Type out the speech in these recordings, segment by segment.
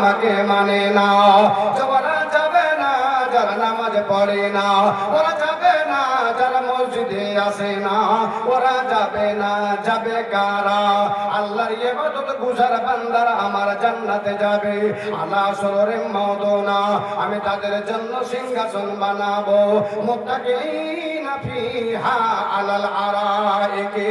আমাকে মানে না। ওরা যাবে না যারা নামাজ পড়ে না, ওরা যাবে না যারা মসজিদে আসে না, ওরা যাবে না, যাবে কারা? আল্লাহর ইবাদত গুজার বান্দারা আমার জান্নাতে যাবে। আলা সুরুরিন মাউদুনা, আমি তাদের জন্য সিংহাসন বানাবো। মুত্তাকিনা ফিহা আলাল আরাইকি,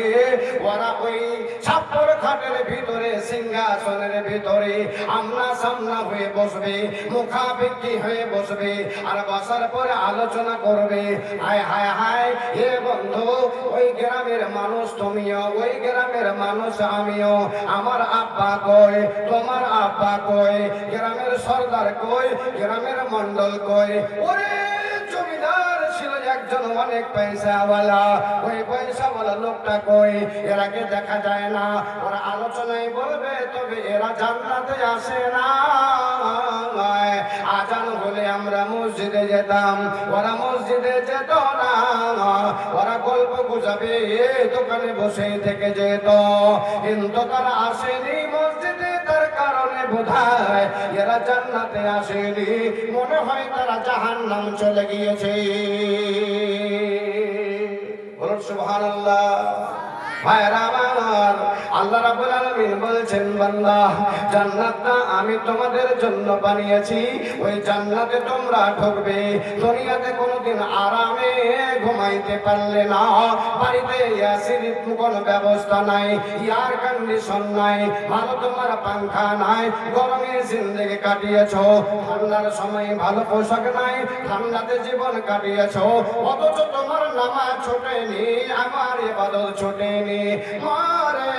ওরা ওই ছাপ্পর খাটের ভিতরে, সিংহাসনের ভিতরে আমনা সামনা হয়ে বসবে, মুখাপেক্ষি হয়ে বসবে, আর বসার পরে আলোচনা করবে। হায় হায় হায়, হে বন্ধু, ওই গ্রামের মানুষ তুমিও, ওই গ্রামের মানুষ আমিও। আমার আব্বা কই, তোমার আব্বা কই, গ্রামের সর্দার কই, গ্রামের মন্ডল কই। ওরে জমিদার ছিল একজন অনেক পয়সাওয়ালা, ওই পয়সাওয়ালা লোকটা কই? এরাকে দেখা যায় না। ওরা আলোচনায় বলবে, তবে এরা জান্নাতে আসে না। আজান হলে আমরা মসজিদে যেতাম, ওরা মসজিদে যেত না। ওরা গল্প গুজাবে, দোকানে বসে থেকে যেত, কিন্তু তারা আসেনি মসজিদে। তার কারণে বোধহয় এরা জান্নাতে আসেনি, মনে হয় তারা জাহান্নাম চলে গিয়েছে। বলুন সুবহানাল্লাহ। ভাইরা আমার, আল্লাহ রাব্বুল আলামিন বলছেন, বান্দা, জান্নাতটা আমি তোমাদের জন্য বানিয়েছি, ওই জান্নাতে তোমরা ঢুকবে। দুনিয়াতে কোনোদিন আরামে ঘুমাইতে পারলে না, বাড়িতে এসির কোনো ব্যবস্থা নাই, এয়ার কন্ডিশন নাই, ভালো তোমার পাংখা নাই, গরমে জিন্দেগি কাটিয়েছো, ঠান্ডার সময় ভালো পোশাক নাই, ঠান্ডাতে জীবন কাটিয়েছো, অথচ তোমার নামাজ ছোটেনি, আমার ইবাদত ছোটেনি। মারে,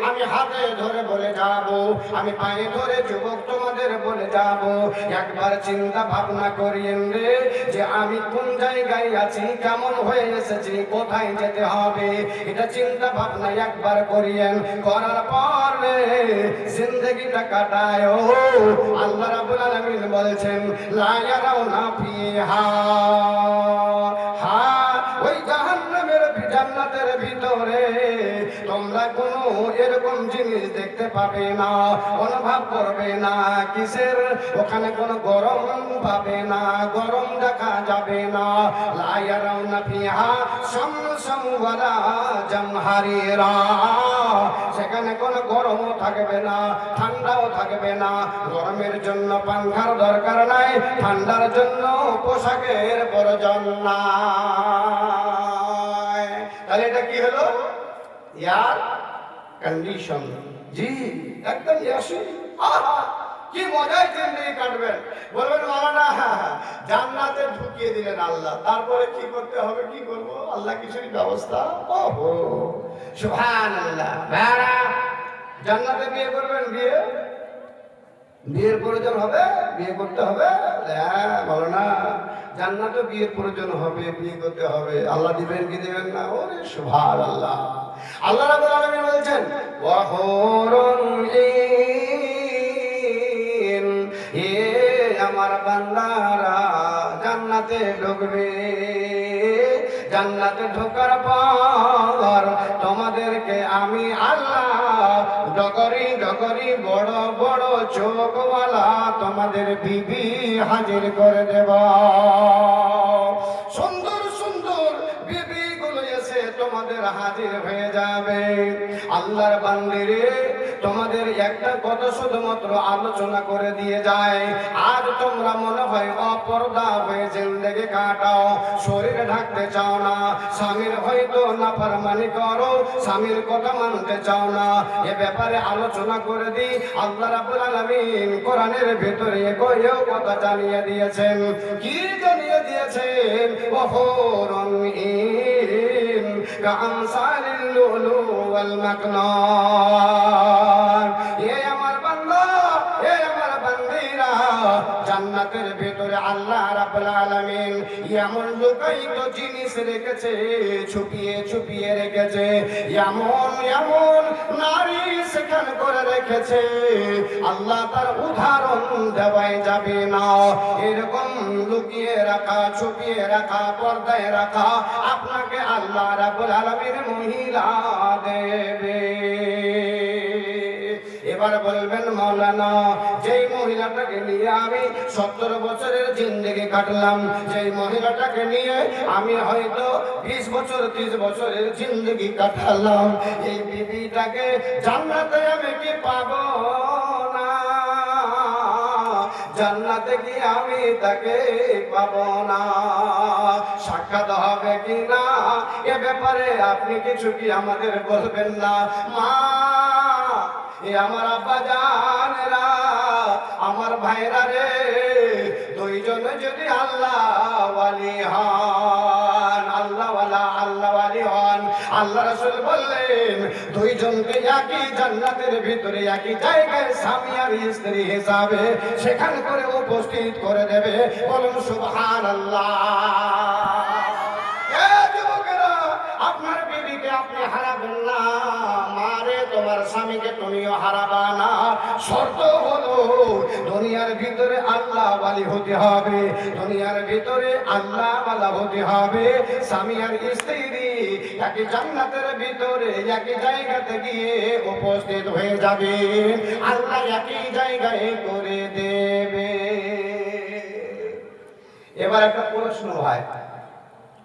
আমি হাতে ধরে বলে যাব, আমি পায়ে ধরে যুবক তোমাদের বলে যাব, একবার চিন্তা ভাবনা করিয়েন রে, যে আমি কোন জায়গায় আছি, কেমন হয়ে এসেছি, কোথায় যেতে হবে, এটা চিন্তা ভাবনা একবার করিয়েন। করার পর রে জিন্দেগিটা কাটায়। আল্লাহ রাব্বুল আলামিন বলছেন, লা ইয়ারাউনা ফিহা, ওই জাহান্নামের জান্নাতের ভিতরে তোমরা কোনো এরকম জিনিস দেখতে পাবে না, অনুভব করবে না। কিসের? ওখানে কোনো গরম পাবে না, গরম দেখা যাবে না। লা ইয়ারাউনা ফিহা শামসান ওয়ালা জামহারিরা, সেখানে কোনো গরমও থাকবে না, ঠান্ডাও থাকবে না। গরমের জন্য পাংখার দরকার নাই, ঠান্ডার জন্য পোশাকের প্রয়োজন নাই। তাহলে এটা কি হলো? Air condition. জি, একদম ইয়াসি। কি মজায় জিন্দেগি কাটবেন। বলবেন, মাওলানা জান্নাতে ঢুকিয়ে দিলেন আল্লাহ, তারপরে কি করতে হবে, কি করব? আল্লাহ কিছুই ব্যবস্থা। ওহো, সুবহানাল্লাহ। ভাইরা, জান্নাতে বিয়ে করবেন, বিয়ের প্রয়োজন হবে, বিয়ে করতে হবে? হ্যাঁ, বলো না, জান্নাতে বিয়ের প্রয়োজন হবে, বিয়ে করতে হবে। আল্লাহ দিবেন কি দিবেন না? ওরে সুবহানাল্লাহ। আল্লাহ রাব্বুল আলামিন বলছেন, ওয়া হুরুন ঈন, এ আমার বান্দারা জান্নাতে ঢুকবে। জান্নাতে ঢোকার পর তোমাদেরকে আমি আল্লাহ ডগরি ডগরি বড় বড় চোখওয়ালা তোমাদের বিবি হাজির করে দেব। সুন্দর সুন্দর বিবি গুলো এসে তোমাদের হাজির হয়ে যাবে। আল্লাহর বান্দিরে, তোমাদের একটা কথা শুধুমাত্র আলোচনা করে দিয়ে যায়। আজ তোমরা মনে হয় অপর্দা হয়ে জিন্দেগি কাটাও, শরীর ঢাকতে চাও না, স্বামীর হয়তো নাফরমানি করো, স্বামীর কথা মানতে চাও না। এ ব্যাপারে আলোচনা করে দিই। আল্লাহ রাব্বুল আলামিন কোরআনের ভিতরে কয়েও কথা জানিয়ে দিয়েছেন। কি জানিয়ে দিয়েছেন? ওহুরুন ঈন কাআমসালিল লুলু ওয়াল মাকনুন। এ আমার বান্দা, এ আমার বান্দিরা, জান্নাতের ভিতরে আল্লাহ রাব্বুল আলামিন এমন লুকায়িত জিনিস রেখেছে, ছুপিয়ে ছুপিয়ে রেখেছে, এমন এমন নারী সেখানে করে রেখেছে, আল্লাহ তার উদাহরণ দেওয়াই যাবে না। এরকম লুকিয়ে রাখা, ছুপিয়ে রাখা, পর্দায় রাখা আপনাকে আল্লাহ রাব্বুল আলামিন মহিলা দেবে। এ এবার বলবেন মাওলানা, যেই মহিলাটাকে নিয়ে আমি 70 বছরের জিন্দেগি কাটলাম, যেই মহিলাটাকে নিয়ে আমি হয়তো 20 বছর 30 বছরের জিন্দেগি কাটালাম, এই বিবিটাকে জান্নাতে আমি কি পাবো না? জান্নাতে কি আমি তাকে পাবো না? সাক্ষাৎ হবে কি না এ ব্যাপারে আপনি কিছু কি আমাদের বলবেন না? মা, এ আমার আব্বা জানেরা, আমার ভাইরা রে, দুইজনে যদি আল্লাহ ওয়ালি হন, আল্লাহ ওয়ালি হন, আল্লাহ রাসূল বললেন দুইজনকে একই জান্নাতের ভিতরে একই জায়গায় স্বামী আর স্ত্রী হিসাবে সেখানে করে উপস্থিত করে দেবে। বলুন সুবহানাল্লাহ। আপনার বিবিকে আপনি হারাবেন না, মারে তোমার স্বামীকে তুমিও হারাবা না। শর্ত হলো দুনিয়ার ভিতরে আল্লাহ ওয়ালি হতে হবে, দুনিয়ার ভিতরে আল্লাহ ওয়ালা হতে হবে। স্বামী আর স্ত্রী একই জান্নাতের ভিতরে একই জায়গাতে গিয়ে উপস্থিত হয়ে যাবে, আল্লাহ একই জায়গায় করে দেবে। এবার একটা প্রশ্ন হয়,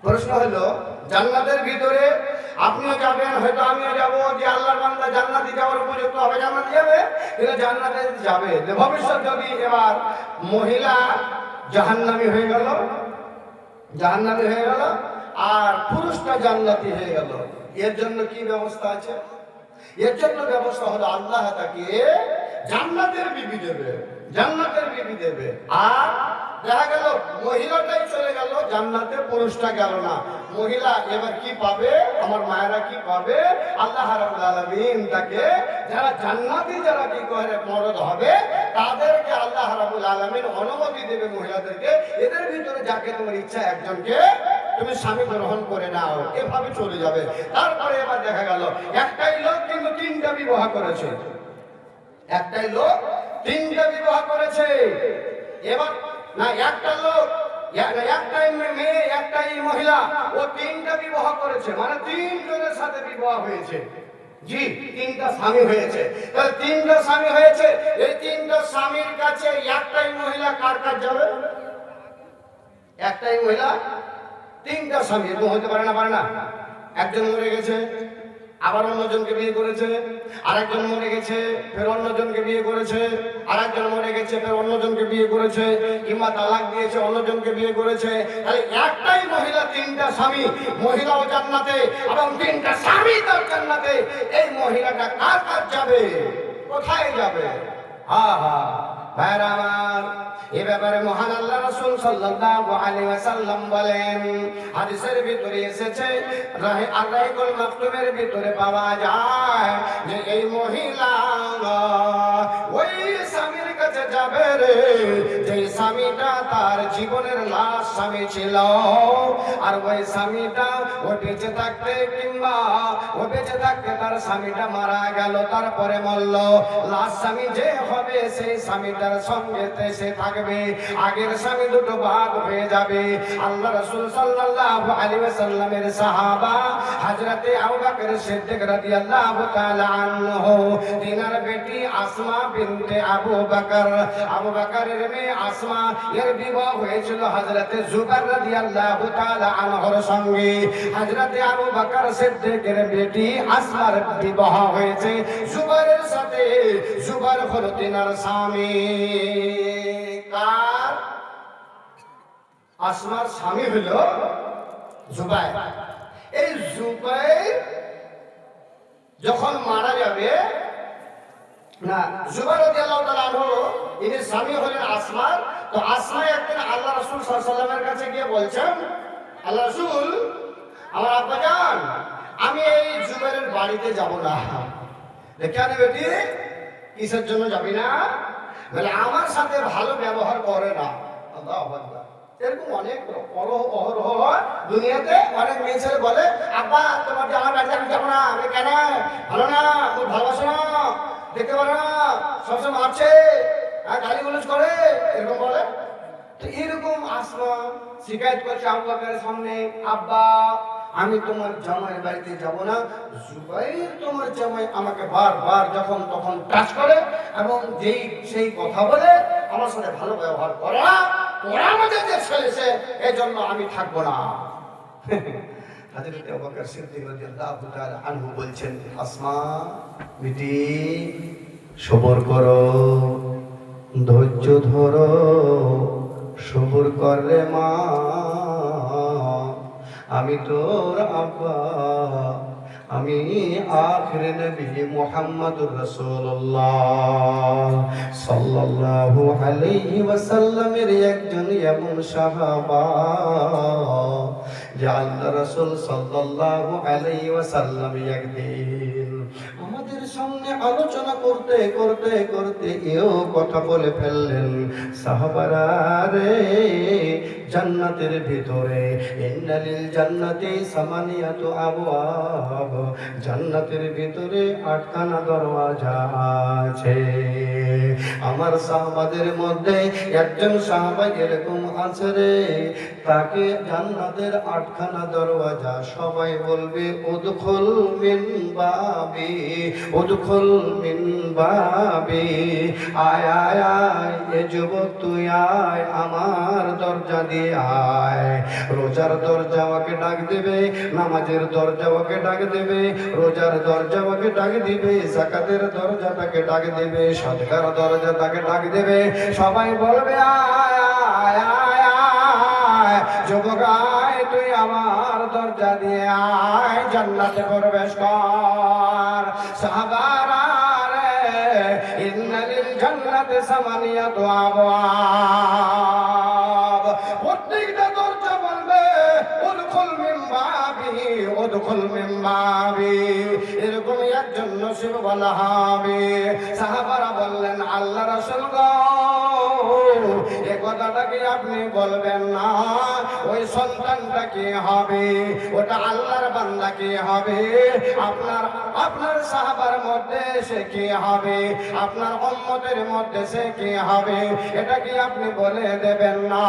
প্রশ্ন হলো জান্নাতের ভিতরে আপনিও যাবেন, হয়তো আমিও যাবো, যে আল্লাহর বান্দা জান্নাতে যাওয়ার উপযুক্ত হবে, জান্নাতে যাবে, কিন্তু জান্নাতে যাবে ভবিষ্যৎ যদি এবার মহিলা জাহান্নামী হয়ে গেল, জাহান্নামী হয়ে গেল, আর পুরুষটা জান্নাতি হয়ে গেল, এর জন্য কি ব্যবস্থা আছে? এর জন্য ব্যবস্থা হলো আল্লাহ তাকে জান্নাতের বিবি দেবে, জান্নাতের বিবি দেবে। আর দেখা গেল মহিলাটাই চলে গেল জান্নাতে, পুরুষটা গেল না। মহিলা এবার কি পাবে? আমার মায়েরা কি পাবে? আল্লাহ রাব্বুল আলামিন তাকে, যারা জান্নাতি যারা কি করে মরদ হবে তাদেরকে আল্লাহ রাব্বুল আলামিন অনুমতি দেবে মহিলাদেরকে, এদের ভিতরে যাকে তোমার ইচ্ছা একজনকে তুমি স্বামী গ্রহণ করে নাও, এভাবে চলে যাবে। তারপরে এবার দেখা গেল একটাই লোক কিন্তু 3টা বিবাহ করেছে, একটাই লোক 3টা বিবাহ করেছে। এবার না একটা লোক, একটাই মেয়ে, একটাই মহিলা, ও 3টা বিবাহ করেছে, মানে 3 জনের সাথে বিবাহ হয়েছে। জি, 3টা স্বামী হয়েছে। তাহলে 3টা স্বামী হয়েছে, এই 3টা স্বামীর কাছে একটাই মহিলা কার কাছে যাবে? একটাই মহিলা 3টা স্বামী, এরকম হতে পারে না? পারে না? একজন মরে গেছে, আবার অন্যজনকে বিয়ে করেছে, আরেকজন মরে গেছে, ফের অন্যজনকে বিয়ে করেছে, আরেকজন মরে গেছে, ফের অন্যজনকে বিয়ে করেছে, কিংবা তালাক দিয়েছে, অন্যজনকে বিয়ে করেছে। তাহলে একটাই মহিলা 3টা স্বামী, মহিলাও জান্নাতে এবং 3টা স্বামী তার জান্নাতে। এই মহিলাটা কার কাছে যাবে? কোথায় যাবে? হা হা ভাইরা আমার, এ ব্যাপারে মহান আল্লাহ রাসূল সাল্লাল্লাহু আলাইহি ওয়াসাল্লাম বলেন, হাদিসের ভিতরে এসেছে, আর-রাহিকুল মাকতুমের ভিতরে পাওয়া যায় যে এই মহিলা ওই স্বামীর কাছে যাবে রে, যে স্বামীটা তার জীবনের লাস্ট স্বামী ছিল, আর ওই স্বামীটা ও বেঁচে থাকতে, কিংবা ও বেঁচে থাকতে তার স্বামীটা মারা গেল, তারপরে মরল, লাস্ট স্বামী যে হবে সেই স্বামীটার সঙ্গে সে থাকবে, আগের স্বামী দুটো ভাগ হয়ে যাবে। আল্লাহ রাসূল সাল্লাল্লাহু আলাইহি ওয়াসাল্লামের সাহাবা হযরতে আবু বকর সিদ্দিক রাদিয়াল্লাহু তাআলা আনহু, তিনার বেটি আসমা বিনতে আবু বকর, আবু বকরের মেয়ে আসমা, এর বিবাহ হয়েছিল হযরতে জুবাইর রাদিয়াল্লাহু তাআলা আনহুর সঙ্গে। হযরতে আবু বকর সিদ্দিকের বেটি আসমার বিবাহ হয়েছে জুবাইরের সাথে। জুবাইর হলো তিনার স্বামী। কার? আসমার স্বামী হলো জুবাইর। এই জুবাইর যখন মারা যাবে, না, জুবাইর রাদিয়াল্লাহু তাআলা আনহু ইনি স্বামী হলেন আসমার। তো আসমা একদিন আল্লাহ রাসূল সাল্লাল্লাহু আলাইহি ওয়াসাল্লামের কাছে গিয়ে বলছেন, আল্লাহ রাসূল, আমার আব্বাজান, আমি এই জুবাইরের বাড়িতে যাব না। কেন বেটি, কিসের জন্য যাবি না? বলে আমার সাথে ভালো ব্যবহার করে না। আল্লাহু আকবার। এরকম অনেক অহরহ দুনিয়াতে অনেক মেয়ে ছেলে বলে, আব্বা তোমার যে আমার বাড়িতে আমি যাবো না। আমি কেন? ভালো না, তুমি ভালোবাসো না, দেখতে পারো না, সবসময় মারছে, গালি গুলোজ করে, এরকম বলে। তো এরকম আসমা শিকায়ত করছে আবু বকরের সামনে, আব্বা আমি তোমার জামাই বাড়িতে যাব না। জুবাইর তোমার জামাই আমাকে বারবার যখন তখন টাচ করে এবং সেই কথা বলে আমার সাথে ভালো ব্যবহার করে না, ওরা আমাদের যে ছেলে সে, এজন্য আমি থাকবো না। হযরত আবু বকর সিদ্দিক রাদিয়াল্লাহু তাআলা আনহু বলছেন, আসমা বিটি সবর করো, ধৈর্য ধরো, সবর কর রে মা, আমি তোর আব্বা, আমি আখির নবী মুহাম্মদুর রাসূলুল্লাহ সাল্লাল্লাহু আলাইহি ওয়াসাল্লামের একজন এমন সাহাবা যে আল্লাহ রাসূল সাল্লাল্লাহু আলাইহি ওয়াসাল্লাম একদিন আমাদের সামনে আলোচনা করতে করতে করতে এও কথা বলে ফেললেন, সাহাবারা রে, জান্নাতের ভিতরে ইন্নালিল জান্নাতি সামানিয়াতু আবওয়াব, জান্নাতের ভিতরে 8খানা দরওয়াজা আছে। আমার সাহাবাদের মধ্যে একজন সাহাবা এরকম আছে রে, তাকে জান্নাতের 8খানা দরওয়াজা সবাই বলবে উদখুল মিন বাবি, উদখুল মিন বাবি, আয় আয় আয়, এ যুবক তুই আয়, আমার দরজা দিয়ে আয়। রোজার দরজা ওকে ডাক দেবে, নামাজের দরজা ওকে ডাক দেবে, রোজার দরজা ওকে ডাক দিবে, যাকাতের দরজা তাকে ডাক দেবে, সদকার দরজা তাকে ডাক দেবে। সবাই বলবে আয় আয় আয় আয়, যুবক আয়, তুই আমার দরজা দিয়ে আয়, জান্নাতে প্রবেশ কর। সাহাবারা রে, ইন্নালিল জান্নাতি সামানিয়াতু আবওয়াব, প্রত্যেকটা দরজা বলবে উদখুল মিন বাবি, উদখুল মিন বাবি, এরকম একজন নসিব বলা হবে। সাহাবারা বললেন, আল্লাহ রাসূল গো, এ কথাটা কি আপনি বলবেন না? ওই সন্তানটা কি হবে? ওটা আল্লাহর বান্দা কি হবে? আপনার সাহাবার মধ্যে সে কি হবে? আপনার উম্মতের মধ্যে সে কি হবে? এটা কি আপনি বলে দেবেন না?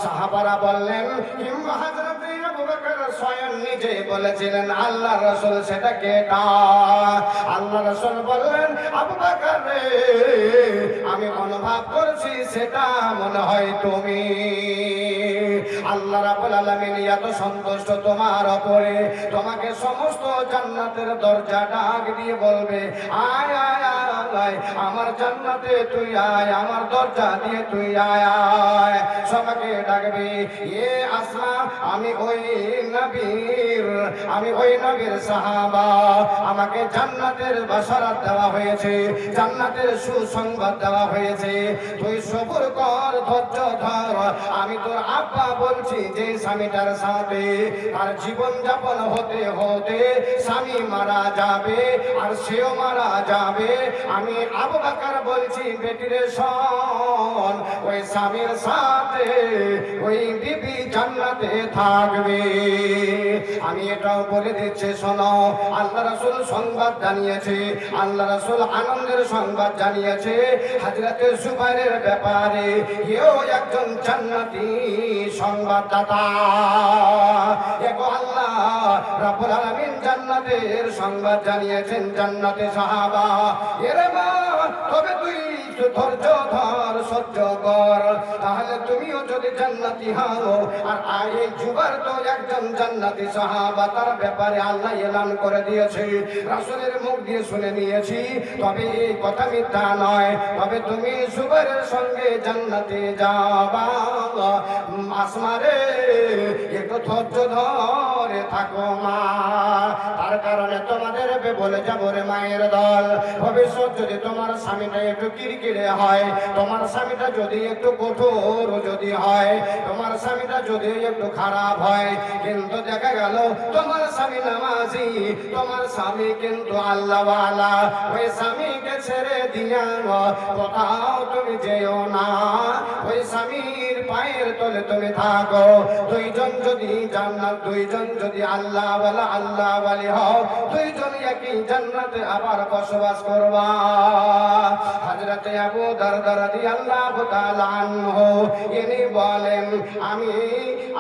সাহাবারা বললেন, কিংবা হযরত আবু বকর স্বয়ং নিজে বলেছিলেন, আল্লাহ রাসূল সেটা কেটা? আল্লাহ রাসূল বললেন, আবু বকর রে, আমি অনুভব করছি সেটা মনে হয় তুমি। আল্লাহ রাব্বুল আলামিন এত সন্তুষ্ট তোমার উপরে, তোমাকে সমস্ত জান্নাতের দরজা ডাক দিয়ে বলবে, আয় আয় আয়, আমার জান্নাতে তুই আয়, আমার দরজা দিয়ে তুই আয় আয়। সবাইকে ডাকবে, এ আসমা, আমি ওই নবীর সাহাবা, আমাকে জান্নাতের বাশারাত দেওয়া হয়েছে, জান্নাতের সুসংবাদ দেওয়া হয়েছে, তুই সবর কর, ধৈর্য ধর। আমি তোর আব্বা বলছি, যে স্বামীটার সাথে তার জীবন যাপন হতে হতে স্বামী মারা যাবে আর সেও মারা যাবে, আমি আবু বকর বলছি, বেটিরে শোন, ওই স্বামীর সাথে ওই বিবি জান্নাতে থাকবে। আমি এটাও বলে দিচ্ছি, শোনো, আল্লাহ রাসূল সংবাদ জানিয়েছে, আল্লাহ রাসূল আনন্দের সংবাদ জানিয়েছে হযরত জুবাইরের ব্যাপারে, এও একজন জান্নাতি সংবাদদাতা। এগো আল্লাহ রাব্বুল আলামিন জান্নাতের সংবাদ জানিয়েছেন, জান্নাতে সাহাবা। এরে মা, তবে তুই ধৈর্য ধর, সহ্য কর, তাহলে তুমিও যদি জান্নাতি হও। আর এই জুবাইর তো একজন জান্নাতি সাহাবা, তার ব্যাপারে আল্লাহ এলান করে দিয়েছে, রাসূলের মুখ দিয়ে শুনে নিয়েছি। তবে এই কথা মিথ্যা নয়, তবে তুমি জুবাইরের সঙ্গে জান্নাতে যাবা। আসমা রে, একটু ধৈর্য ধরে থাকো মা, তার কারণে তোমাদের বলে যাব রে মায়ের দল, ভবিষ্যৎ যদি তোমার স্বামীটা একটু কিরকিরে হয়, তোমার স্বামীটা যদি একটু কঠোর যদি হয়, তোমার স্বামীটা যদি একটু খারাপ হয়, কিন্তু দেখা গেল তোমার স্বামী নামাজি, তোমার স্বামী কিন্তু আল্লাহওয়ালা, ওই স্বামীকে ছেড়ে দিয়া কোথাও তুমি যেও না। ওই স্বামীর পায়ের তলে তুমি থাকো। দুইজন যদি জান্নাত, দুইজন যদি আল্লাহ ওয়ালি হও, দুইজন একই জান্নাতে আবার বসবাস করবা। হযরতে আবু দারদা রাদিয়াল্লাহু তাআলা আনহু ইনি বলেন,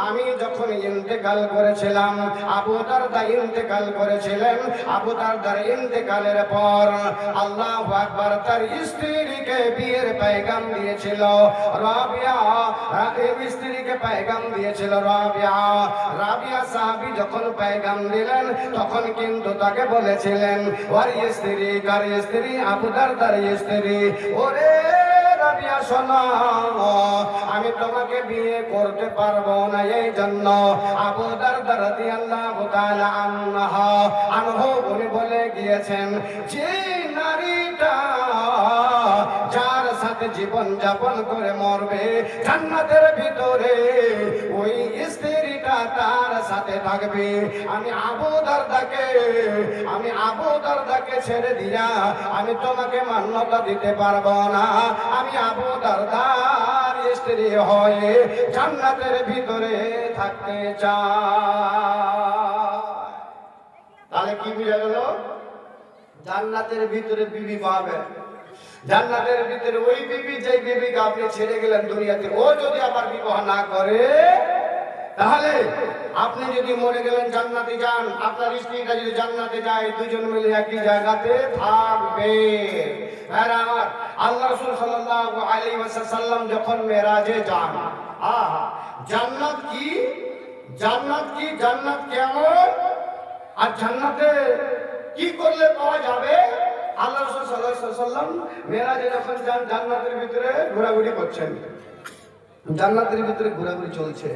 আমি যখন ইন্তেকাল করেছিলাম, আবু দারদা ইন্তেকাল করেছিলেন। আবু দারদার ইন্তেকালের পর আল্লাহু আকবার, তার স্ত্রীকে বিয়ের পয়গাম দিয়েছিল রাবিয়া। স্ত্রীকে পয়গাম দিয়েছিল রাবিয়া সাহাবী যখন পয়গাম দিলেন, তখন কিন্তু তাকে বলেছিলেন, ওর স্ত্রী, কার স্ত্রী? আবু দারদার স্ত্রী। ওরে রাবিয়া শোনো, আমি তোমাকে বিয়ে করতে পারবো না, এই জন্য আবু দারদা রাদিয়াল্লাহু তাআলা আনহু উনি বলে গিয়েছেন, যে নারীটা যার সাথে জীবন যাপন করে মরবে জান্নাতের ভিতরে, ওই স্ত্রীটা তার সাথে থাকবে। আমি আবু দারদাকে ছেড়ে দিয়া আমি তোমাকে মান্যতা দিতে পারবো না। আমি আবু দারদার স্ত্রী হয়ে জান্নাতের ভিতরে থাকতে চাই। তাহলে কি বুঝা গেল? জান্নাতের ভিতরে বিবি পাবে। জান্নাতের ভিতরে ওই বিবি, যে বিবিকে আপনি ছেড়ে গেলেন দুনিয়াতে, ও যদি আবার বিবাহ না করে, তাহলে আপনি যদি মরে গেলেন জান্নাতে যান, আপনার স্ত্রীটা যদি জান্নাতে যায়, দুজন মিলে একই জায়গাতে থাকবে। আল্লাহ রাসূল সাল্লাল্লাহু আলাইহি ওয়াসাল্লাম যখন মেরাজে যান, জান্নাত কি, জান্নাত কেমন, আর জান্নাতে কি করলে পাওয়া যাবে? আল্লাহ রাসূল সাল্লাল্লাহু আলাইহি ওয়াসাল্লাম মেরাজে যখন যান, জান্নাতের ভিতরে ঘোরাঘুরি করছেন, জান্নাতের ভিতরে ঘোরাঘুরি চলছে।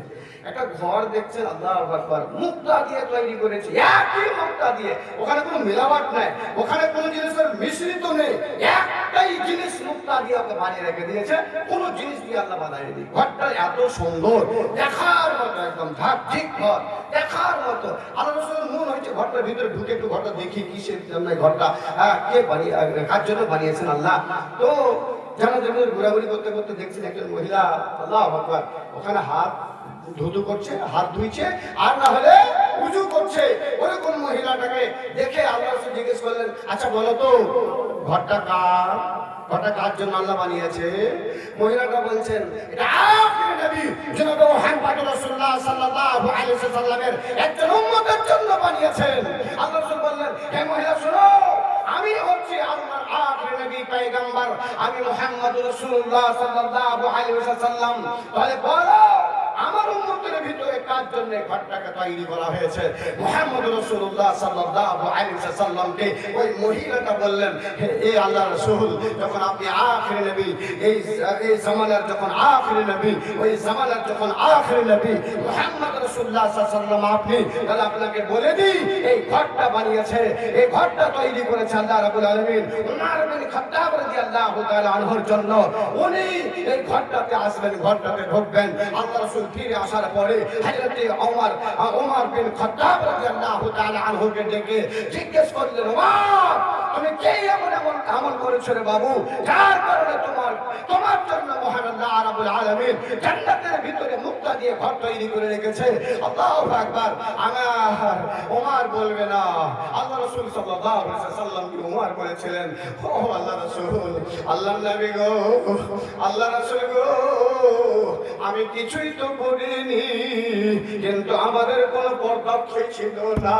একটা ঘর দেখছেন, আল্লাহু আকবার, মুক্তা দিয়ে তৈরি করেছে, একই মুক্তা দিয়ে, ওখানে কোনো মিলাওয়াট নাই, ওখানে কোনো জিনিসের মিশ্রিত নেই, একটাই জিনিস মুক্তা দিয়ে ওকে বানিয়ে রেখে দিয়েছে, কোনো জিনিস দিয়ে আল্লাহ বানায়নি। ঘরটা এত সুন্দর, দেখার মতো, একদম ধার্মিক ঘর, দেখার মতো। আল্লাহ রাসূলের মন হয়েছে ঘরটার ভিতরে ঢুকে একটু ঘরটা দেখি, কিসের জন্য ঘরটা, কে বানিয়ে, কার জন্য বানিয়েছেন আল্লাহ। তো জান্নাতের ভিতরে ঘোরাঘুরি করতে করতে দেখছেন একজন মহিলা, আল্লাহু আকবার, ওখানে হাত ধুতু করছে, হাত ধুইছে, আর না হলে উজু করছে। ওরকম মহিলাটাকে দেখে আল্লাহ রাসূল জিজ্ঞেস করলেন, আচ্ছা বলো তো, ঘরটা কার জন্য আল্লাহ বানিয়েছে? মহিলাটা বলছেন, এটা আখির নবী জনাবে মুহাম্মদ রাসূলুল্লাহ সাল্লাল্লাহু আলাইহি ওয়াসাল্লামের একজন উম্মতের জন্য বানিয়েছেন। আল্লাহ রাসূল বললেন, হে মহিলা শোনো, আমি হচ্ছি আল্লাহর আখির নবী পয়গম্বর, আমি মুহাম্মদ রাসূলুল্লাহ সাল্লাল্লাহু আলাইহি ওয়াসাল্লাম। তাহলে বলো, আমার উম্মতের ভিতরে কার জন্য ঘরটাকে তৈরি করা হয়েছে? মুহাম্মদ রাসূলুল্লাহ সাল্লাল্লাহু আলাইহি ওয়াসাল্লামকে ওই মহিলাটা বললেন, হে আল্লাহর রাসূল, যখন আপনি আখির নবী, এই জামানার যখন আখির নবী, ওই জামানার যখন আখির নবী মুহাম্মদ রাসূলুল্লাহ সাল্লাল্লাহু আলাইহি ওয়াসাল্লাম আপনি, তাহলে আপনাকে বলে দিই, এই ঘরটা বানিয়েছে, এই ঘরটা তৈরি করেছে আল্লাহ রাব্বুল আলামিন উমর বিন খাত্তাব রাদিয়াল্লাহু তাআলা আনহুর জন্য। উনি এই ঘরটাতে আসবেন, ঘরটাতে ঢুকবেন। আল্লাহ রাসূল ফিরে আসার পরে হযরতে ওমর বিন খাত্তাব রাদিয়াল্লাহু তাআলা আনহুকে ডেকে জিজ্ঞেস করলেন, ওমর, তুমি কে এমন আমল করেছো রে বাবু, যার কারণে তোমার জন্য মহান আল্লাহ রাব্বুল আলামিন জান্নাতের ভিতরে মুক্তা দিয়ে ঘর তৈরি করে রেখেছে? আল্লাহু আকবার। আমার ওমর বলবে না, আল্লাহ রাসূল সাল্লাল্লাহু আলাইহি ওয়াসাল্লাম কি ওমর বলেছিলেন, ও আল্লাহ রাসূল, আল্লাহর নবী গো, আল্লাহ রাসূল গো, আমি কিছুই তো করিনি, কিন্তু আমাদের কোনো পদক্ষেপ ছিল না,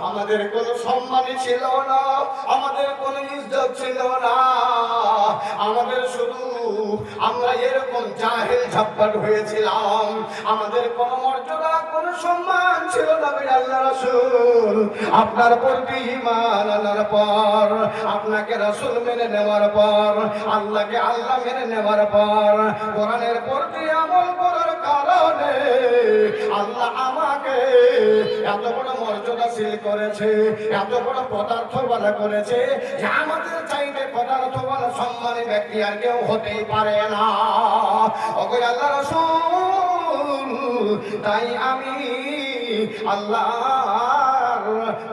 আমাদের কোনো সম্মানই ছিল না, আমাদের কোনো ইজ্জত ছিল না, আমাদের শুধু আমরা এরকম জাহেল ঝাপ্পাট হয়েছিলাম, আমাদের কোনো মর্যাদা, কোনো সম্মান ছিল না। আল্লাহ রাসূল, আপনার প্রতি ঈমান আনার পর, আপনাকে রাসূল মেনে নেওয়ার পর, আল্লাহকে আল্লাহ মেনে নেওয়ার পর, কোরআনের প্রতি আমল করার কারণে আল্লাহ আমাকে এত বড় মর্যাদাশীল করেছে, এত বড় পদার্থবালা করেছে, যে আমাদের চাইতে পদার্থবালা সম্মানী ব্যক্তি আর কেউ হতেই পারে না। ওগো আল্লাহ রাসূল, তাই আমি আল্লাহর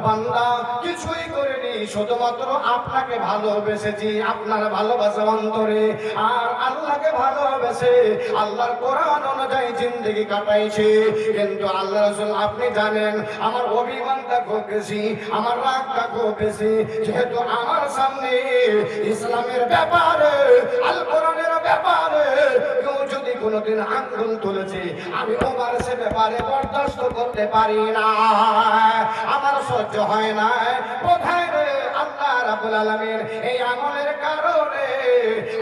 বান্দা কিছুই করিনি, শুধুমাত্র আপনাকে ভালোবেসেছি, আপনার ভালোবাসা অন্তরে। আর আল্লাহ আল্লাহকে ভালোবেসে আল্লাহর কোরআন অনুযায়ী জিন্দেগি কাটাইছে। কিন্তু আল্লাহ রাসূল আপনি জানেন আমার অভিমানটা খুব বেশি, আমার রাগটা খুব বেশি, যেহেতু আমার সামনে ইসলামের ব্যাপারে আল কোরআনের ব্যাপারে কেউ যদি কোনোদিন আঙ্গুল তুলেছে আমি ওমর সে ব্যাপারে বরদাস্ত করতে পারি না, আমার সহ্য হয় না। কোথায় রে আল্লাহ রাব্বুল আলামিন এই আমলের কারণে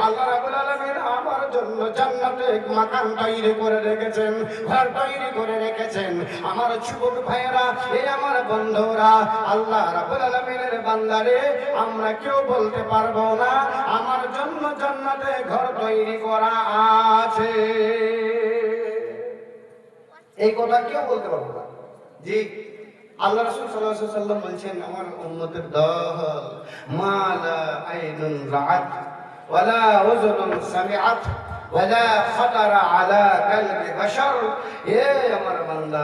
আল্লাহ রাব্বুল আলামিন আমার জন্য জান্নাতে মাকান তৈরি করে রেখেছেন, ঘর তৈরি করে রেখেছেন। আমার যুবক ভাইয়েরা, এই আমার বন্ধুরা, আল্লাহ রাব্বুল আলামিনের বান্দারে আমরা কেউ বলতে পারবো না আমার জন্য জান্নাতে ঘর তৈরি করা আছে, এই কথা কেউ বলতে পারবো না। জি, আল্লাহ রাসূল সাল্লাল্লাহু আলাইহি ওয়াসাল্লাম বলেছেন আমার উম্মতের দল মালা আইনুন রাআত ওয়ালা উযুনুন সামিআত ওয়ালা খাতারা আলা কলবি বাশার। এ আমার বান্দা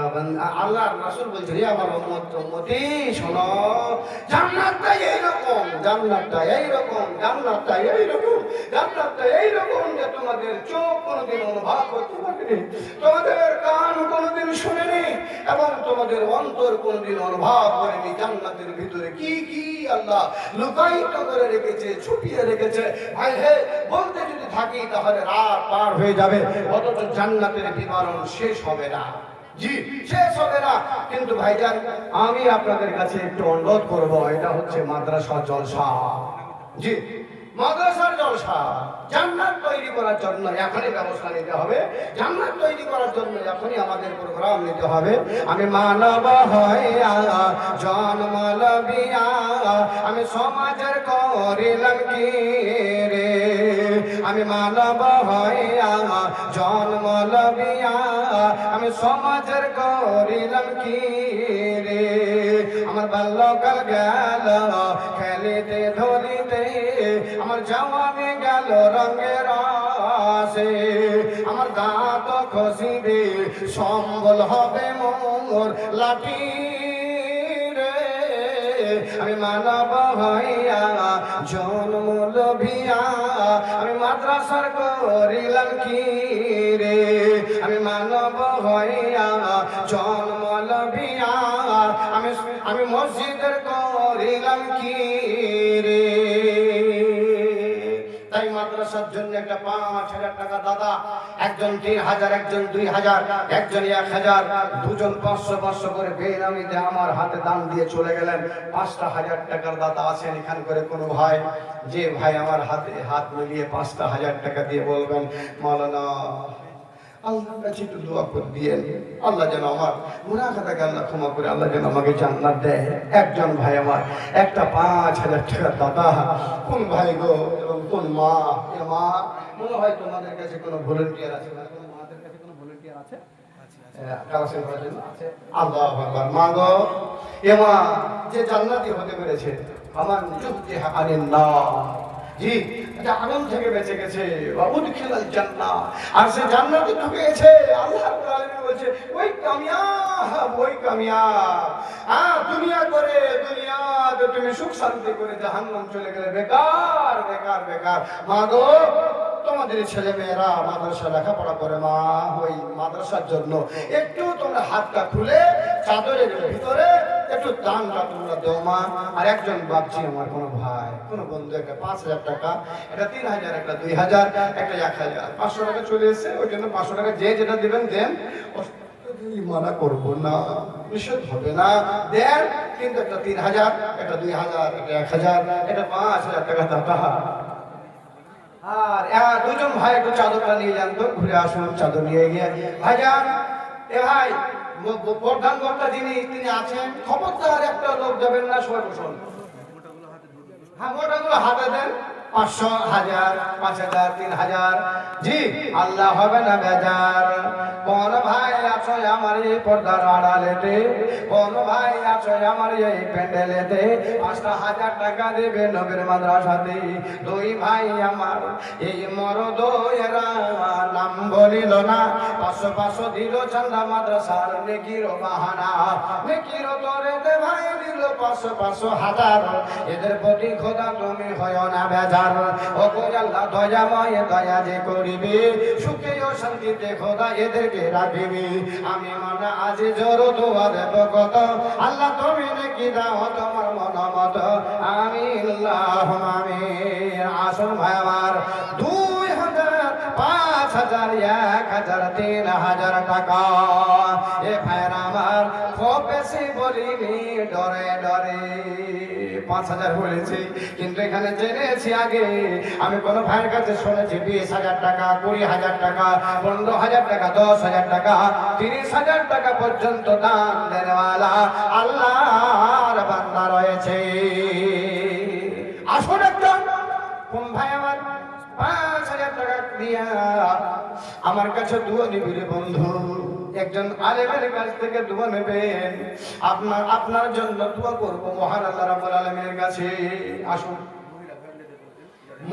আল্লাহর রাসূল বলছেন, হে আমার উম্মতি শোনো, জান্নাতটা এইরকম, জান্নাতটা এইরকম, জান্নাতটা এইরকম, জান্নাতটা এইরকম যে তোমাদের চোখ কোনোদিন অনুভব করতে পারেনি, তোমাদের কান কোনোদিন শুনেনি এবং তোমাদের অন্তর কোনোদিন অনুভব করেনি জান্নাতের ভিতরে কি কি আল্লাহ লুকায়িত করে রেখেছে, ছুপিয়ে রেখেছে। ভাই হে, বলতে যদি থাকি তাহলে রাত পার হয়ে যাবে, অথচ জান্নাতের বিবরণ শেষ হবে না। জি, শেষ হবে না। কিন্তু ভাইজান আমি আপনাদের কাছে একটু অনুরোধ করব, এটা হচ্ছে মাদ্রাসা জলসা। জি, মাদ্রাসার জলসা। জান্নাত তৈরি করার জন্য এখনই ব্যবস্থা নিতে হবে, জান্নাত তৈরি করার জন্য এখনই আমাদের প্রোগ্রাম নিতে হবে। আমি মানব হইয়া জন্ম লবিয়া আমি সমাজের করিলাম কি রে, আমি মানব হইয়া জন্ম লবিয়া আমি সমাজের করিলাম কি রে, আমার বাল্যকাল গেল খেলিতে ধরিতে, আমার জওয়ানি গেল রঙের আসে, আমার দাঁত খসিবে সম্বল হবে মোর লাঠি রে, আমি মানব হইয়া জন্ম লভিয়া আমি মাদ্রাসার করিলাম কি রে, আমি মানব হইয়া জন্ম লভিয়া আমি মসজিদের করিলাম কি রে। তাই মাদ্রাসার জন্য একটা 5,000 টাকা দাদা, একজন 3,000, একজন 2,000, একজন 1,000, দুজন 500 করে বেনামিতে আমার হাতে দান দিয়ে চলে গেলেন। 5,000 টাকার দাদা আছেন এখান করে কোনো ভাই, যে ভাই আমার হাতে হাত মিলিয়ে 5,000 টাকা দিয়ে বলবেন মাওলানা আল্লাহর কাছে একটু দোয়া করে দিয়েন, আল্লাহ যেন আমার গুনাহ খাতাকে আল্লাহ ক্ষমা করে আল্লাহ যেন আমাকে জান্নাত দেয়। একজন ভাই আমার একটা 5,000 টাকার দাদা, কোন ভাই গো এবং কোন মা, এ মা মনে হয় তোমাদের কাছে কোনো ভলান্টিয়ার আছে না, কোনো মাদের কাছে কোনো ভলান্টিয়ার আছে? কালেকশন করার জন্য আছে। আল্লাহু আকবার। মা গো, এ মা যে জান্নাতি হতে পেরেছে আমার যুক্তিহা আনিন না, জি এটা আগুন থেকে বেঁচে গেছে, উদখিলাল জান্নাহ, আর সে জান্নাতে ঢুকে গেছে। আল্লাহ রাব্বুল আলামিন বলছে ওই কামিয়াব, ওই কামিয়াব। দুনিয়া করে দুনিয়াতে তুমি সুখ শান্তি করে জাহান্নাম চলে গেলে বেকার বেকার বেকার। মা গো, তোমাদের ছেলে মেয়েরা মাদ্রাসা লেখাপড়া করে, মা ওই মাদ্রাসার জন্য একটু তোমরা হাতটা খুলে চাদরের ভিতরে একটু দানটা তোমরা দেও মা। আর একজন ভাবছি আমার কোনো ভাই কোনো বন্ধু একটা 5,000 টাকা, একটা 3,000, একটা 2,000, একটা 1,000, 500 টাকা চলে এসেছে, ওই জন্য 500 টাকা যে যেটা দিবেন দেন, মানা করবো না, নিষেধ হবে না, দেন। কিন্তু একটা 3,000, একটা 2,000, একটা 1,000, একটা 5,000 টাকা দাদা। আর দুজন ভাই একটু চাদরটা নিয়ে যান তো, ঘুরে আসুন চাদর নিয়ে গিয়ে। ভাইজান, এ ভাই প্রধান কর্তা যিনি তিনি আছেন, খবরদার একটা লোক যাবেন না, সবাই বসুন। হ্যাঁ, মোটাগুলো হাতে দেন, 500, 1000, 5,000, 3,000। জি, আল্লাহ হবে না বেজার। কোন ভাই আছো আমার এই পর্দার আড়ালেতে, কোন ভাই আছো আমার এই প্যান্ডেলেতে, 5,000 টাকা দেবে নবীর মাদ্রাসাতে। দুই ভাই আমার এই মরদ এরা নামব বলিল না, 500 দিল চান্দা মাদ্রাসার নেকির বাহানা, নেকির তোরে দে ভাই দিল 500 হাজার। এদের প্রতি খোদা তুমি হয় না বেজার। ও গো আল্লাহ দয়াময় দয়া যে করিবি, সুখে ও শান্তিতে খোদা এদেরকে রাখিবি। আমি মনে আজ জোর দোয়া দেব কত, আল্লাহ তুমি নেকি দাও তোমার মন মত। আমিন আল্লাহুম্মা আমিন। আসুন ভাই আমার, 2000, 5000, 1000, 3000 টাকা। এ ভাইরা আমার খুব বেশি বলিনি, ডরে ডরে 5000 বলেছি, কিন্তু এখানে জেনেছি আগে আমি কোন ভাইয়ের কাছে শুনেছি 20,000 টাকা, 20,000 টাকা, 15,000 টাকা, 10,000 টাকা, 30,000 টাকা পর্যন্ত দান দেওয়ালা আল্লাহর বান্দা রয়েছে। আসুন একজন কোন ভাই আমার 5,000 টাকা দিয়া আমার কাছে দোয়া নিবি রে বন্ধু। একজন আলেমের কাছ থেকে দোয়া নেবেন, আপনার জন্য দোয়া করব মহান আল্লাহ রাব্বুল আলামিনের কাছে। আসুন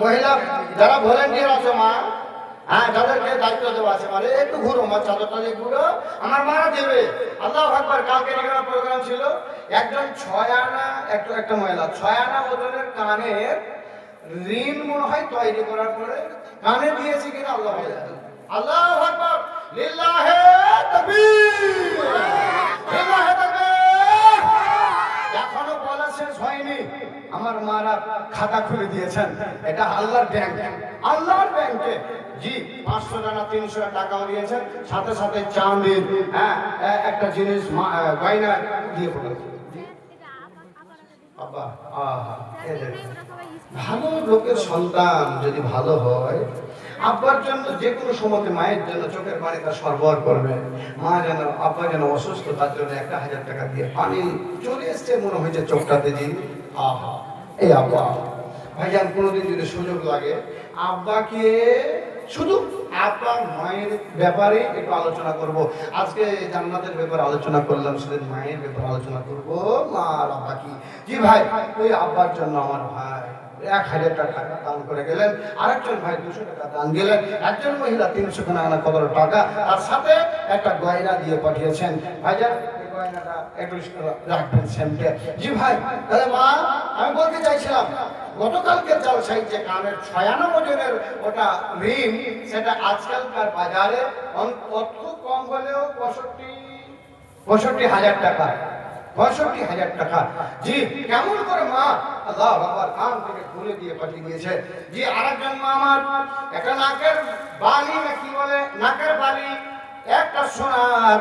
মহিলা যারা ভলেন্টিয়ার আছে মা, হ্যাঁ যাদেরকে দায়িত্ব দেওয়া আছে, মানে একটু ঘুরো মা, চাদরটা দিয়ে ঘুরো, আমার মা দেবে। আল্লাহু আকবার। কালকে এখানে প্রোগ্রাম ছিল, একজন 6 আনা, একটা মহিলা 6 আনা ওজনের কানের ঋণ মনে হয় তৈরি করার পরে কানে দিয়েছে কিনা আল্লাহ ভালো জানে। আল্লাহু আকবার, লিল্লাহি তাকবীর, লিল্লাহি তাকবীর। এখনো বলা শেষ হয়নি, আমার মারা খাতা খুলে দিয়েছেন। এটা আল্লাহর ব্যাংক, আল্লাহর ব্যাংকে জি 500 টাকা 300 টাকাও দিয়েছেন, সাথে সাথে চাঁদের হ্যাঁ একটা জিনিস গয়না দিয়ে পড়েছে। ভালো লোকের সন্তান যদি ভালো হয়, আব্বার জন্য যে কোনো সময় মায়ের জন্য চোখের পানি তার সরবরাহ করবে। মা যেন আব্বা যেন অসুস্থ, তার জন্য 1,000 টাকা দিয়ে পানি চলে এসছে মনে হয়েছে চোখটাতে জি। আহা, এই আব্বা ভাইজান কোনোদিন যদি সুযোগ লাগে আব্বাকে শুধু আপনার মায়ের ব্যাপারে একটু আলোচনা করব। আজকে জান্নাতের ব্যাপারে আলোচনা করলাম, সেদিন মায়ের ব্যাপারে আলোচনা করব। মা আর আব্বা কি জি ভাই, ওই আব্বার জন্য আমার ভাই 1,000 টাকা দান করে গেলেন, আরেকজন ভাই 200 টাকা দান গেলেন, একজন মহিলা 300 টাকা কত টাকা, তার সাথে একটা গয়না দিয়ে পাঠিয়েছেন। ভাইজান গয়নাটা একটু রাখবেন সেমটে। জি ভাই, তাহলে মা আমি বলতে চাইছিলাম গতকালকে জলসাই যে কানের 6 আনা ওজনের ওটা ঋণ, সেটা আজকালকার বাজারে অত কম হলেও 65,000 টাকা, 65,000 টাকা। জি কেমন করে মা আল্লাহ বাবার কান থেকে খুলে দিয়ে পাঠিয়ে দিয়েছে। জি আরেকজন মা আমার একটা নাকের বালি না কি বলে, নাকের বালি, একটা সোনার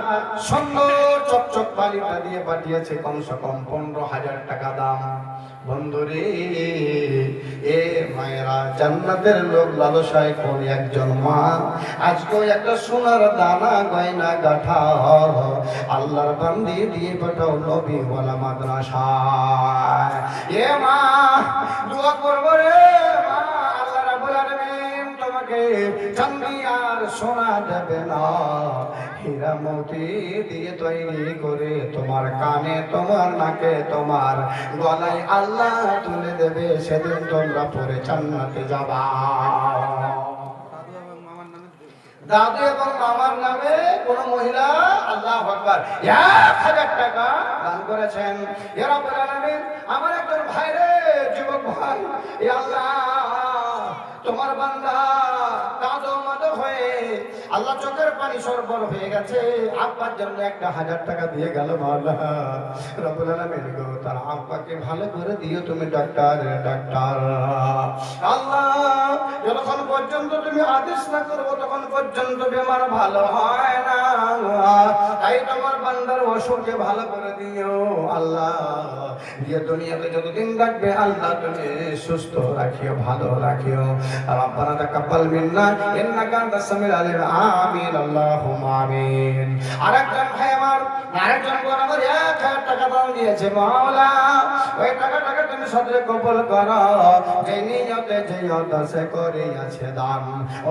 সুন্দর চকচক বালিটা দিয়ে পাঠিয়েছে, কমসে কম 15,000 টাকা দাম। বন্ধুরে এ মায়েরা, জান্নাতের লোক লালসায় কোন একজন মা আজকে একটা সোনার দানা গয়না গাঁথা আল্লাহর বান্দি দিয়ে পাঠাও নবী ওয়ালা মাদ্রাসায়। এ মা দোয়া করব রে মা, আল্লাহ রাব্বুল আলামিন তোমাকে চাঁদি আর সোনা দেবে না, হীরা মতি দিয়ে তৈরি করে তোমার কানে, তোমার নাকে, তোমার গলায় আল্লাহ তুলে দেবে, সেদিন তোমরা পরে জান্নাতে যাবা। দাদু এবং মামার নামে কোন মহিলা আল্লাহু আকবার 1,000 টাকা দান করেছেন। ইয়া রাব্বুল আলামিন, আমার একজন ভাই রে, যুবক ভাই, ইয়া আল্লাহ তোমার বান্দা কাঁদো মাদো হয়ে আল্লাহ চোখের পানি সরবর হয়ে গেছে, আব্বার জন্য 1,000 টাকা দিয়ে গেল। মাওলা রব্বুল আলামিন গো, তার আব্বাকে ভালো করে দিও তুমি, ডাক্তার আল্লাহ। যতক্ষণ পর্যন্ত তুমি আদেশ না করবো তখন পর্যন্ত বেমার ভালো হয় না, তাই তোমার বান্দার অসুখকে ভালো করে দিও আল্লাহ। দিয়ে দুনিয়াতে যতদিন রাখবে আল্লাহ তুমি সুস্থ রাখিও, ভালো রাখিও। রব্বানা তাকাব্বাল মিন্না ইন্নাকা আনতাস সামিউল আলিম। আমিন আল্লাহুম্মা আমিন। আরেকজন ভাই আমার, আরেকজন বোন আমার 1,000 টাকা দান দিয়েছে। মাওলা ওই টাকাটাকে তুমি সদরে কবুল করো, যে নিয়তে যে উদ্দেশ্যে করিয়াছে দান,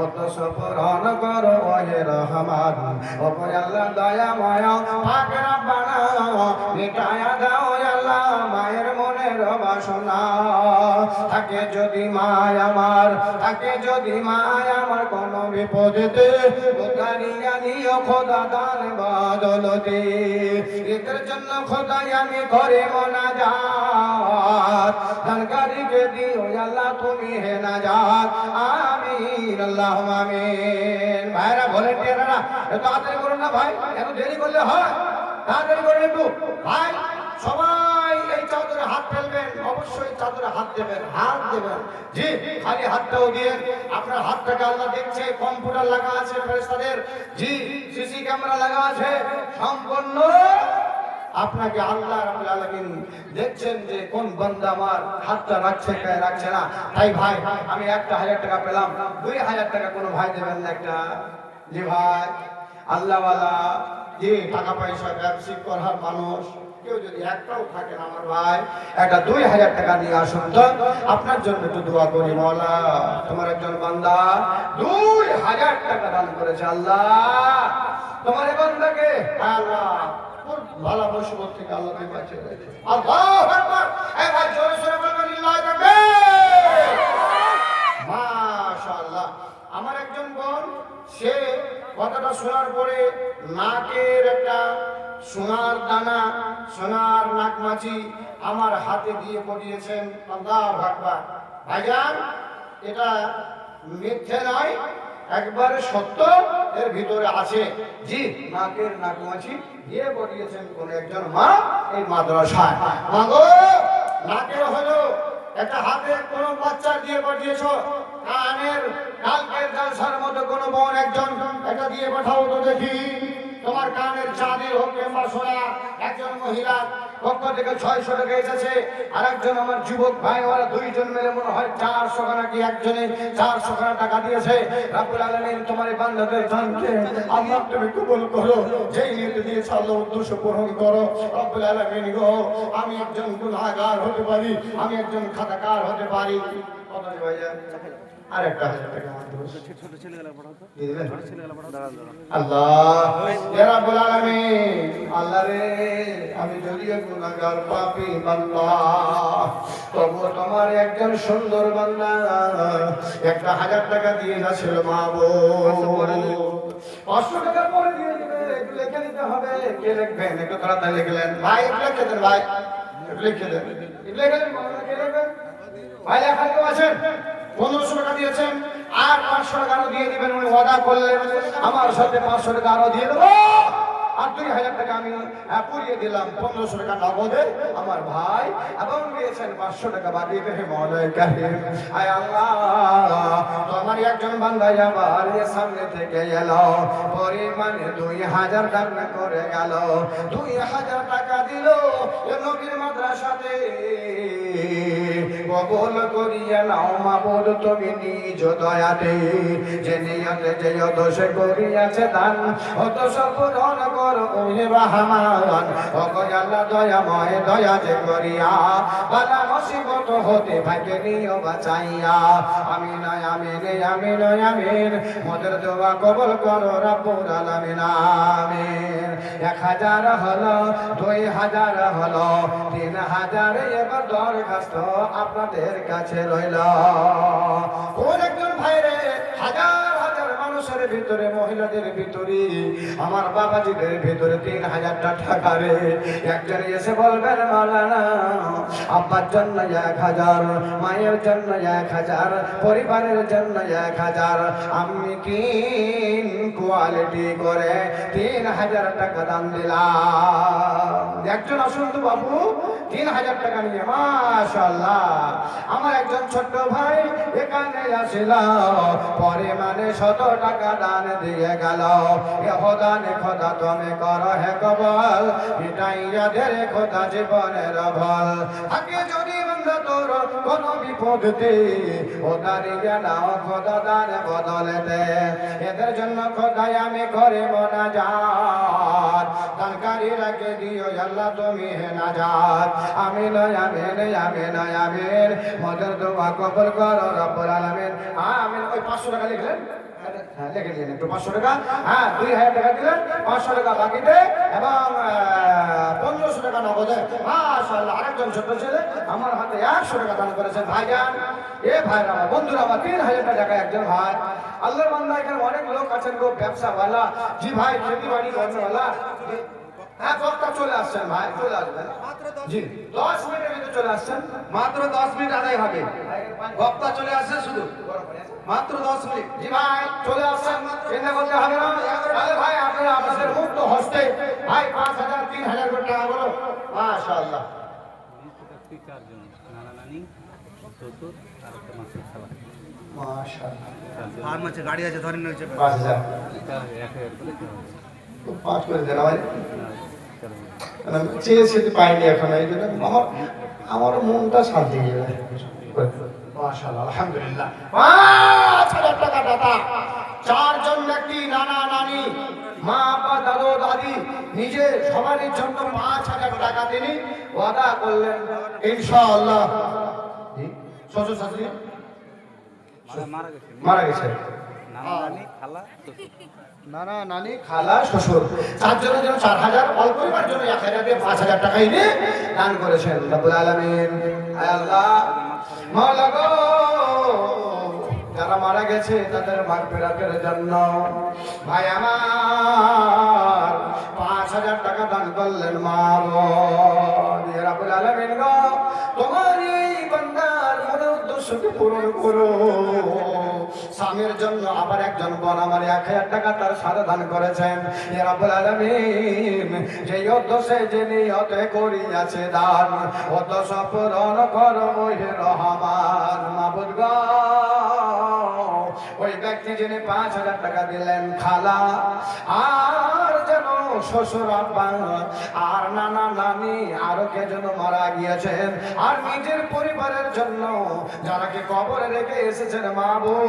উদ্দেশ্য পূরণ করো ওহে রহমান। ওপরে আল্লাহ দয়াময় পাক রব্বানা মিটায়া দাও আল্লাহ মায়ের মনের বাসনা। থাকে যদি মায় আমার, থাকে যদি মায় আমার কোনো বিপদেতে উদ্ধারিয়া নিও খোদা দান বদলতে। এদের জন্য খোদাই আমি করে মোনাজাত, দানকারীকে দিও আল্লাহ তুমি হে নাজাত। আমিন আল্লাহুম্মা আমিন। ভাইরা ভলেন্টিয়াররা এত তাড়াতাড়ি করুন না ভাই, এত দেরি করলে হয়, তাড়াতাড়ি করুন একটু ভাই। সবাই এই চাদরে হাত ফেলবেন, অবশ্যই চাদরে হাত দেবেন, হাত দেবেন। জি, খালি হাতটাও দিয়ে আপনার হাতটাকে আল্লাহ দেখছে, কম্পিউটার লাগা আছে ফেরেশতাদের, জি সিসি ক্যামেরা লাগা আছে, সম্পূর্ণ আপনাকে আল্লাহ রাব্বুল আলামিন দেখছেন যে কোন বান্দা আমার হাতটা রাখছে কে রাখছে না। তাই ভাই আমি 1000 টাকা পেলাম, 2000 টাকা কোনো ভাই দেবেন না একটা? জি ভাই, আল্লাহওয়ালা, জি টাকা পয়সা ব্যবসায়িক করার মানুষ কেউ যদি একটাও থাকেন আমার ভাই, একটা 2000 টাকা নিয়ে আসুন তো, আপনার জন্য একটু দোয়া করি। মাওলা তোমার একজন বান্দা 2000 টাকা দান করেছে, আল্লাহ তোমার এই বান্দাকে আল্লাহ ভালো মুসিবত থেকে আল্লাহ তুমি বাঁচিয়ে রেখে। আল্লাহু আকবার। এই ভাই জোরে জোরে বলবেন আল্লাহু আকবার। মাশাআল্লাহ। আমার একজন বোন, সে কথাটা শোনার পরে নাকের একটা সোনার দানা, সোনার নাকমাছি আমার হাতে দিয়ে পড়িয়েছেন। আল্লাহু আকবার। ভাইজান এটা মিথ্যে নয়, একবারে সত্য এর ভিতরে আছে। জি, নাকের নাকমাছি দিয়ে পড়িয়েছেন কোন একজন মা এই মাদ্রাসায়। মা গো, নাকের হলো একটা হাতে কোন বাচ্চা দিয়ে পাঠিয়েছ, কানের কালকের জালসার মতো কোন বোন একজন এটা দিয়ে পাঠাও তো দেখি। তোমার কানের চাঁদি হোক কিংবা সোনা, একজন মহিলা পক্ষ থেকে 600 টাকা এসেছে, আর একজন আমার যুবক ভাই, ওরা দুইজন মিলে মনে হয় 400 নাকি একজনে 400 টাকা দিয়েছে। রাব্বুল আলামিন তোমার এই বান্দাদের জানকে আল্লাহ তুমি কবুল করো, যেই নিয়ত দিয়েছ আল্লাহ উদ্দেশ্য পূরণ করো। রাব্বুল আলামিন গো, আমি একজন গুনাহগার হতে পারি, আমি একজন খাতাকার হতে পারি। কত ভাইয়া আরেকটা 1000 টাকা ছোট ছেলেগুলো পড়াও তো, ছোট ছেলেগুলো পড়াও। আল্লাহ ইয়া রাব্বুল আলামিন, আল্লাহ রে আমি যদিও গুনাহগার পাপী বান্দা, তবু তোমার একজন সুন্দর বান্দা একটা 1000 টাকা দিয়ে যাচ্ছিল মাবুদ। 500 টাকা পরে দিয়ে দিবে, একটু লিখে নিতে হবে। কে লিখবেন? একটু তাড়াতাড়ি লিখলেন ভাই, একটু লিখে দেন ভাই, একটু লিখে দেন, একটু লিখে দেন। কে লিখবেন ভাই? লেখা কেউ আছেন? 1500 টাকা দিয়েছেন, আর 500 টাকা আরো দিয়ে দিবেন। উনি ওয়াদা করলেন আমার সাথে 500 টাকা আরো দিয়ে দেবো, আর 2000 টাকা আমি পুড়িয়ে দিলাম। 1500 টাকা নগদে আমার ভাই, এবং দিয়েছেন 500 টাকা বাকি রেখে। মওলাই কারীম, আয় আল্লাহ তোমার একজন বান্দা আমার সামনে থেকে এলো, পরিমাণে 2000 টাকা করে গেল। 2000 টাকা দিল এ নবীর মাদ্রাসাতে। কবুল করিয়া নাও মাবুদ তুমি নিজ দয়াতে, যে নিয়তে যে দোষে করিয়াছে দান, অত সব পূরণ করো ওহে রহমান। ও গো আল্লাহ দয়াময়, দয়া যে করিয়া বালা মুসিবত হতে ভাগ্যে নিও বাঁচাইয়া। আমিন আমিন আমিন আমিন। মোদের দোয়া কবুল করো রব্বুল আলামিন আমিন। 1000 হলো, 2000 হলো, 3000 এবার দরখাস্ত আপনাদের কাছে রইল। কোন একজন ভাইরে হাজার হাজার মানুষের ভিতরে, মহিলাদের ভিতরে, আমার বাবাজিদের ভিতরে 3000 টাকা রে একজন এসে বলবেন মাওলানা আব্বার জন্য 1000, মায়ের জন্য 1000, পরিবারের জন্য 1000, আমি কি কোয়ালিটি করে 3000 টাকা দান দিলাম। একজন আসুন তো বাবু, 3000 টাকা নিয়ে। মাশাআল্লাহ, আমার একজন ছোট্ট ভাই এখানে আসিল, পরে মানে 100 টাকা দান দিয়ে গেল। এ খোদানে খোদা তুমি করো হে কবল, মিটাইয়া দে রে খোদা জীবনের ভল। থাকে যদি বান্দা তোর কোন বিপদতে, ও দাঁড়িয়ে নাও খোদা দান বদলেতে। এদের জন্য খোদাই আমি করে মোনাজাত, দানকারীরাকে দিও আল্লাহ তুমি হে নাজাত। আমিন আমিন আমিন আমিন। মোদের দোয়া কবুল করো রব্বুল আলামিন আমিন। ওই 500 টাকা লিখলেন, লিখে দিলেন একটু 500 টাকা। হ্যাঁ, 2000 টাকা দিলেন, 500 টাকা বাকিতে, এবং 1500 টাকা নগদে। মাশাআল্লাহ, আরেকজন ছোট ছেলে আমার হাতে 100 টাকা দান করেছেন। ভাইজান, এ ভাইরা আমার বন্ধুরা, আমার 3000 টাকা একজন ভাই আল্লাহর বান্দা এখানে অনেক লোক আছেন গো ব্যবসাওয়ালা, জি ভাই খেতি বাড়ি করেওয়ালা। হ্যাঁ বক্তা চলে আসছেন ভাই, চলে আসবেন জি, 10 মিনিটের ভিতরে চলে আসছেন। মাত্র 10 মিনিট আদায় হবে। বক্তা চলে আসছে শুধু মাত্র 10 মিনিট। জি ভাই চলে আসছেন, চিন্তা করতে হবে না। তাহলে ভাই আপনারা আপনাদের মুক্ত হস্তে ভাই 5,000 3,000 করে টাকা বলো। মাশাআল্লাহ চারজন, নানা নানি, শ্বশুর আর একটা মাছের খালা। মাশাআল্লাহ। আর মাঝে গাড়ি আছে ধরেন না 5,000 1,000 করে দিতে হবে। তো 5 করে দেন ভাই। চলো। চেয়েছি তো পাইনি এখন, এই জন্য আমার মনটা শান্তি হয়ে যায়। মাশাআল্লাহ আলহামদুলিল্লাহ। 5,000 টাকা দাতা, 4 জন ব্যক্তি, নানা নানি, মা বা দাদু দাদি, নিজে সবারই জন্য 5,000 টাকা তিনি ওয়াদা করলেন ইনশাআল্লাহ। জি শ্বশুর শাশুড়ি মারা গেছে। মারা গেছে, নানা নানি, খালা, শ্বশুর। নানা নানি খালা শ্বশুর, 4 জনের জন্য 4,000, অল্প পরিবার জন্য 1,000 দিয়ে 5,000 টাকা এনে দান করেছেন রব্বুল আলামিন। আয় আল্লাহ মাওলা গো, যারা মারা গেছে তাদের মাগফিরাতের জন্য ভাই আমার 5,000 টাকা দান করলেন। মা গো রব্বুল আলামিন গো, তোমার এই বান্দার মনের উদ্দেশ্যকে পূরণ করো। স্বামীর জন্য আবার একজন বোন আমার 1,000 টাকা তার সারা দান করেছেন। ইয়া রাব্বুল আলামিন, যেই উদ্দেশ্যে যে নিয়তে করিয়াছে দান, উদ্দেশ্য পূরণ করো ওহে রহমান। মাবুদ গো, ওই ব্যক্তি যিনি 5,000 টাকা দিলেন, খালা আর যেন শ্বশুর আব্বা আর নানা নানি আরো কে যেন মারা গিয়েছেন, আর নিজের পরিবারের জন্য যারাকে কবরে রেখে এসেছেন মাবুদ